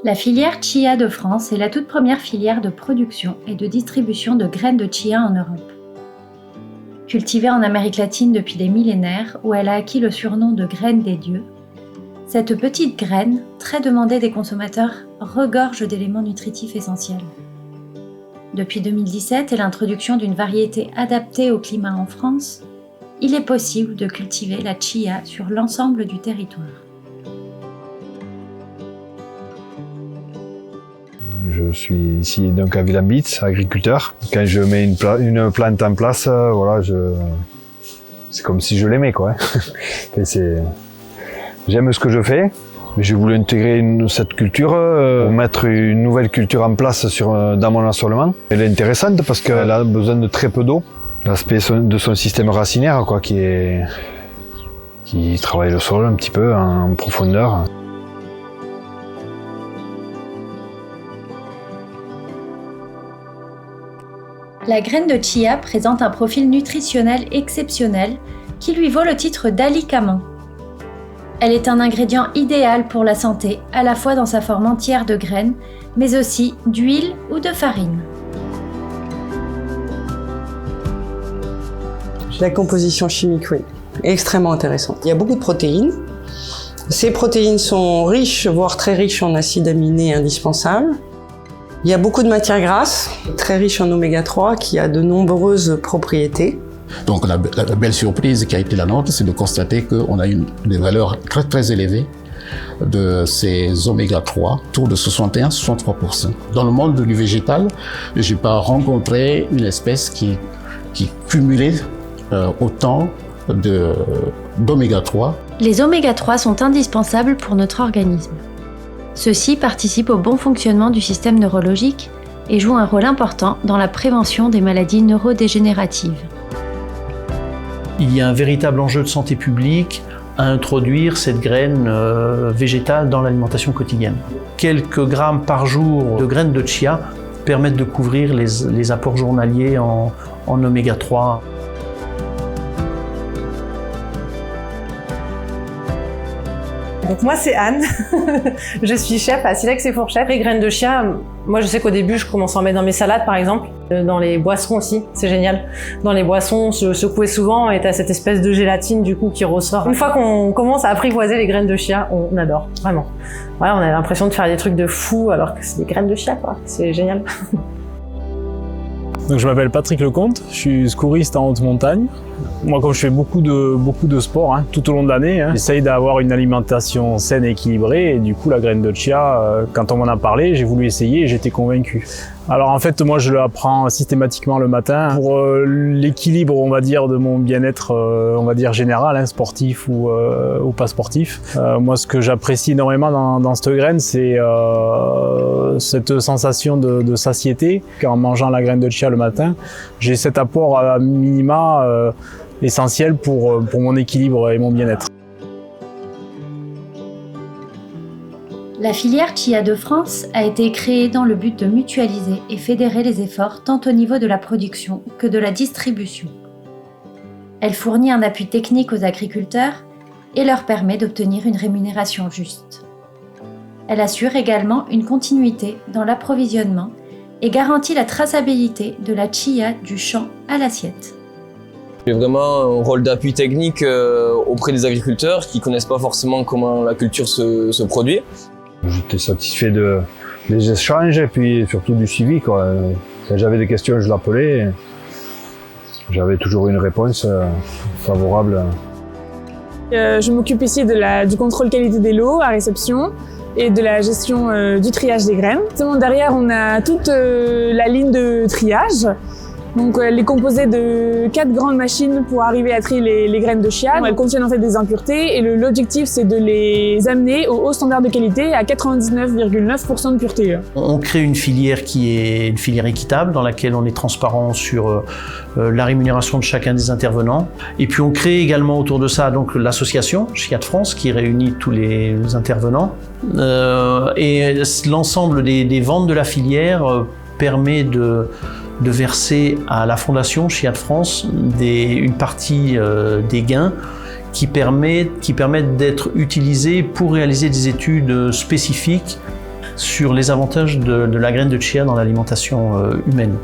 La filière chia de France est la toute première filière de production et de distribution de graines de chia en Europe. Cultivée en Amérique latine depuis des millénaires, où elle a acquis le surnom de graine des dieux, cette petite graine, très demandée des consommateurs, regorge d'éléments nutritifs essentiels. Depuis 2017 et l'introduction d'une variété adaptée au climat en France, il est possible de cultiver la chia sur l'ensemble du territoire. Je suis ici donc à Villenbitz, agriculteur. Quand je mets une plante en place, voilà, c'est comme si je l'aimais, quoi. J'aime ce que je fais, mais j'ai voulu intégrer cette culture, pour mettre une nouvelle culture en place dans mon assolement. Elle est intéressante parce qu'elle a besoin de très peu d'eau. L'aspect de son système racinaire, quoi, qui travaille le sol un petit peu en profondeur. La graine de chia présente un profil nutritionnel exceptionnel qui lui vaut le titre d'alicament. Elle est un ingrédient idéal pour la santé, à la fois dans sa forme entière de graines, mais aussi d'huile ou de farine. La composition chimique, oui, extrêmement intéressante. Il y a beaucoup de protéines. Ces protéines sont riches, voire très riches en acides aminés indispensables. Il y a beaucoup de matières grasses, très riches en oméga 3, qui a de nombreuses propriétés. Donc la belle surprise qui a été la nôtre, c'est de constater qu'on a des valeurs très très élevées de ces oméga 3, autour de 61-63%. Dans le monde du végétal, je n'ai pas rencontré une espèce qui cumulait autant d'oméga 3. Les oméga 3 sont indispensables pour notre organisme. Ceux-ci participent au bon fonctionnement du système neurologique et jouent un rôle important dans la prévention des maladies neurodégénératives. Il y a un véritable enjeu de santé publique à introduire cette graine végétale dans l'alimentation quotidienne. Quelques grammes par jour de graines de chia permettent de couvrir les apports journaliers en oméga 3. Donc moi c'est Anne, je suis chef à Silex et Fourchette. Les graines de chia, moi je sais qu'au début je commence à en mettre dans mes salades par exemple, dans les boissons aussi, c'est génial. Dans les boissons, se secouer souvent et t'as cette espèce de gélatine du coup qui ressort. Une fois qu'on commence à apprivoiser les graines de chia, on adore, vraiment. Ouais, on a l'impression de faire des trucs de fou alors que c'est des graines de chia quoi, c'est génial. Donc je m'appelle Patrick Lecomte, je suis secouriste en haute montagne. Moi, comme je fais beaucoup de sport tout au long de l'année, j'essaye d'avoir une alimentation saine et équilibrée. Et du coup, la graine de chia, quand on m'en a parlé, j'ai voulu essayer et j'étais convaincu. Alors en fait, moi, je la prends systématiquement le matin pour l'équilibre, on va dire, de mon bien-être, on va dire général, sportif ou pas sportif. Moi, ce que j'apprécie énormément dans cette graine, c'est cette sensation de satiété. En mangeant la graine de chia le matin, j'ai cet apport à minima essentiel pour mon équilibre et mon bien-être. La filière chia de France a été créée dans le but de mutualiser et fédérer les efforts tant au niveau de la production que de la distribution. Elle fournit un appui technique aux agriculteurs et leur permet d'obtenir une rémunération juste. Elle assure également une continuité dans l'approvisionnement et garantit la traçabilité de la chia du champ à l'assiette. J'ai vraiment un rôle d'appui technique auprès des agriculteurs qui ne connaissent pas forcément comment la culture se produit. J'étais satisfait des échanges et puis surtout du suivi, quoi. Quand j'avais des questions, je l'appelais. J'avais toujours une réponse favorable. Je m'occupe ici du contrôle qualité des lots à réception et de la gestion du triage des graines. Derrière, on a toute la ligne de triage. Donc elle est composée de 4 grandes machines pour arriver à trier les graines de chia. Elles contiennent en fait des impuretés et l'objectif c'est de les amener au haut standard de qualité à 99,9% de pureté. On crée une filière qui est une filière équitable dans laquelle on est transparent sur la rémunération de chacun des intervenants. Et puis on crée également autour de ça donc l'association Chia de France qui réunit tous les intervenants. Et l'ensemble des ventes de la filière permet de verser à la Fondation Chia de France une partie des gains qui permettent d'être utilisés pour réaliser des études spécifiques sur les avantages de la graine de chia dans l'alimentation humaine.